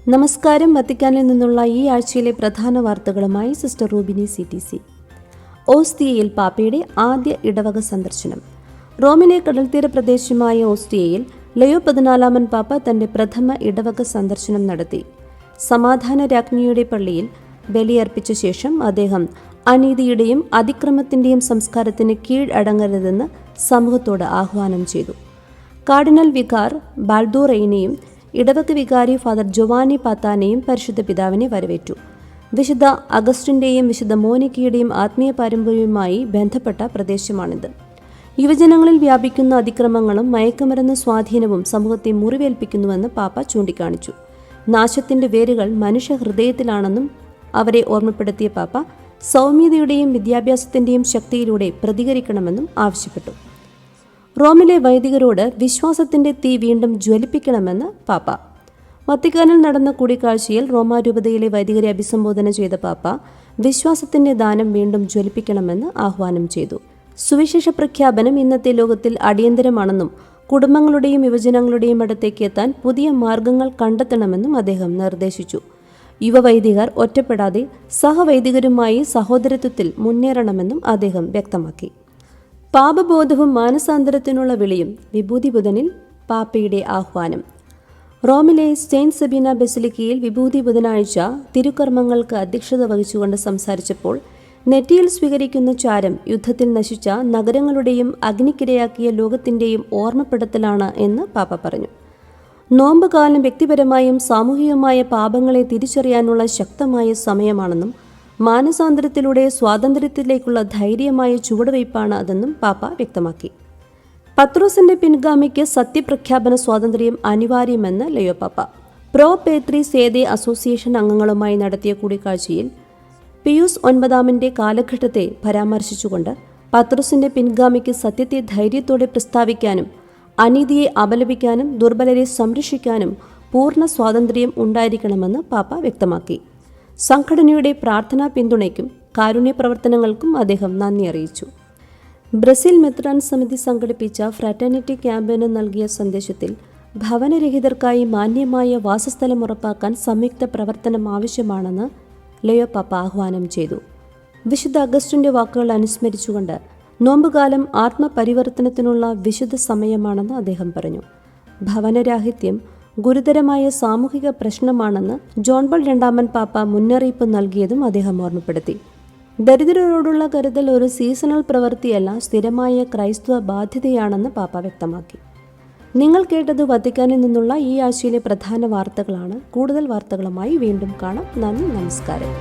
നമസ്കാരം. വത്തിക്കാനിൽ നിന്നുള്ള ഈ ആഴ്ചയിലെ പ്രധാന വാർത്തകളുമായി സിസ്റ്റർ റൂബിനി CTC. ഓസ്തിയയിൽ പാപ്പയുടെ ആദ്യ ഇടവക സന്ദർശനം. റോമിലെ കടൽത്തീര പ്രദേശമായ ഓസ്തിയയിൽ ലയോ 14 പാപ്പ തന്റെ പ്രഥമ ഇടവക സന്ദർശനം നടത്തി. സമാധാന രാജ്ഞിയുടെ പള്ളിയിൽ ബലിയർപ്പിച്ച ശേഷം അദ്ദേഹം അനീതിയുടെയും അതിക്രമത്തിന്റെയും സംസ്കാരത്തിന് കീഴടങ്ങരുതെന്ന് സമൂഹത്തോട് ആഹ്വാനം ചെയ്തു. കാർഡിനൽ വികാർ ബാൽദോറൈനെയും ഇടവക വികാരി ഫാദർ ജോവാനി പാത്താനെയും പരിശുദ്ധ പിതാവിനെ വരവേറ്റു. വിശുദ്ധ അഗസ്റ്റിന്റെയും വിശുദ്ധ മോനിക്കയുടെയും ആത്മീയ പാരമ്പര്യവുമായി ബന്ധപ്പെട്ട പ്രദേശമാണിത്. യുവജനങ്ങളിൽ വ്യാപിക്കുന്ന അതിക്രമങ്ങളും മയക്കുമരുന്ന് സ്വാധീനവും സമൂഹത്തെ മുറിവേൽപ്പിക്കുന്നുവെന്ന് പാപ്പ ചൂണ്ടിക്കാണിച്ചു. നാശത്തിന്റെ വേരുകൾ മനുഷ്യ ഹൃദയത്തിലാണെന്നും അവരെ ഓർമ്മപ്പെടുത്തിയ പാപ്പ സൗമ്യതയുടെയും വിദ്യാഭ്യാസത്തിന്റെയും ശക്തിയിലൂടെ പ്രതികരിക്കണമെന്നും ആവശ്യപ്പെട്ടു. റോമിലെ വൈദികരോട് വിശ്വാസത്തിന്റെ തീ വീണ്ടും ജ്വലിപ്പിക്കണമെന്ന് പാപ്പ. വത്തിക്കാനിൽ നടന്ന കൂടിക്കാഴ്ചയിൽ റോമാരൂപതയിലെ വൈദികരെ അഭിസംബോധന ചെയ്ത പാപ്പ വിശ്വാസത്തിന്റെ ദാനം വീണ്ടും ജ്വലിപ്പിക്കണമെന്ന് ആഹ്വാനം ചെയ്തു. സുവിശേഷ പ്രഖ്യാപനം ഇന്നത്തെ ലോകത്തിൽ അടിയന്തരമാണെന്നും കുടുംബങ്ങളുടെയും യുവജനങ്ങളുടെയും അടുത്തേക്ക് എത്താൻ പുതിയ മാർഗങ്ങൾ കണ്ടെത്തണമെന്നും അദ്ദേഹം നിർദ്ദേശിച്ചു. യുവവൈദികർ ഒറ്റപ്പെടാതെ സഹവൈദികരുമായി സഹോദരത്വത്തിൽ മുന്നേറണമെന്നും അദ്ദേഹം വ്യക്തമാക്കി. പാപബോധവും മാനസാന്തരത്തിനുള്ള വിളിയും വിഭൂതി ബുധനിൽ പാപ്പയുടെ ആഹ്വാനം. റോമിലെ സെയിന്റ് സബീന ബസിലിക്കയിൽ വിഭൂതി ബുധനാഴ്ച തിരുക്കർമ്മങ്ങൾക്ക് അധ്യക്ഷത വഹിച്ചുകൊണ്ട് സംസാരിച്ചപ്പോൾ നെറ്റിയിൽ സ്വീകരിക്കുന്ന ചാരം യുദ്ധത്തിൽ നശിച്ച നഗരങ്ങളുടെയും അഗ്നിക്കിരയാക്കിയ ലോകത്തിന്റെയും ഓർമ്മപ്പെടുത്തലാണ് എന്ന് പാപ്പ പറഞ്ഞു. നോമ്പ് കാലം വ്യക്തിപരമായും സാമൂഹികമായ പാപങ്ങളെ തിരിച്ചറിയാനുള്ള ശക്തമായ സമയമാണെന്നും മാനസാന്തരത്തിലൂടെ സ്വാതന്ത്ര്യത്തിലേക്കുള്ള ധൈര്യമായ ചുവടുവയ്പ്പാണ് അതെന്നും പാപ്പ വ്യക്തമാക്കി. പത്രോസിന്റെ പിൻഗാമിക്ക് സത്യപ്രഖ്യാപന സ്വാതന്ത്ര്യം അനിവാര്യമെന്ന് ലയോ പാപ്പ. പ്രോ പേത്രി സേദെ അസോസിയേഷൻ അംഗങ്ങളുമായി നടത്തിയ കൂടിക്കാഴ്ചയിൽ പിയൂസ് 9 കാലഘട്ടത്തെ പരാമർശിച്ചുകൊണ്ട് പത്രോസിന്റെ പിൻഗാമിക്ക് സത്യത്തെ ധൈര്യത്തോടെ പ്രസ്താവിക്കാനും അനീതിയെ അപലപിക്കാനും ദുർബലരെ സംരക്ഷിക്കാനും പൂർണ്ണ സ്വാതന്ത്ര്യം ഉണ്ടായിരിക്കണമെന്ന് പാപ്പ വ്യക്തമാക്കി. സംഘടനയുടെ പ്രാർത്ഥനാ പിന്തുണയ്ക്കും കാരുണ്യ പ്രവർത്തനങ്ങൾക്കും അദ്ദേഹം നന്ദി അറിയിച്ചു. ബ്രസീൽ മെത്രാൻ സമിതി സംഘടിപ്പിച്ച ഫ്രാറ്റർണിറ്റി ക്യാമ്പയിന് നൽകിയ സന്ദേശത്തിൽ ഭവനരഹിതർക്കായി മാന്യമായ വാസസ്ഥലം ഉറപ്പാക്കാൻ സംയുക്ത പ്രവർത്തനം ആവശ്യമാണെന്ന് ലയോ പാപ്പ ആഹ്വാനം ചെയ്തു. വിശുദ്ധ അഗസ്റ്റിന്റെ വാക്കുകൾ അനുസ്മരിച്ചുകൊണ്ട് നോമ്പുകാലം ആത്മപരിവർത്തനത്തിനുള്ള വിശുദ്ധ സമയമാണെന്ന് അദ്ദേഹം പറഞ്ഞു. ഭവനരാഹിത്യം ഗുരുതരമായ സാമൂഹിക പ്രശ്നമാണെന്ന് ജോൺ പോൾ 2 പാപ്പ മുന്നറിയിപ്പ് നൽകിയതും അദ്ദേഹം ഓർമ്മപ്പെടുത്തി. ദരിദ്രരോടുള്ള കരുതൽ ഒരു സീസണൽ പ്രവൃത്തിയല്ല, സ്ഥിരമായ ക്രൈസ്തവ ബാധ്യതയാണെന്ന് പാപ്പ വ്യക്തമാക്കി. നിങ്ങൾ കേട്ടത് വത്തിക്കാനിൽ നിന്നുള്ള ഈ ആഴ്ചയിലെ പ്രധാന വാർത്തകളാണ്. കൂടുതൽ വാർത്തകളുമായി വീണ്ടും കാണാം. നന്ദി, നമസ്കാരം.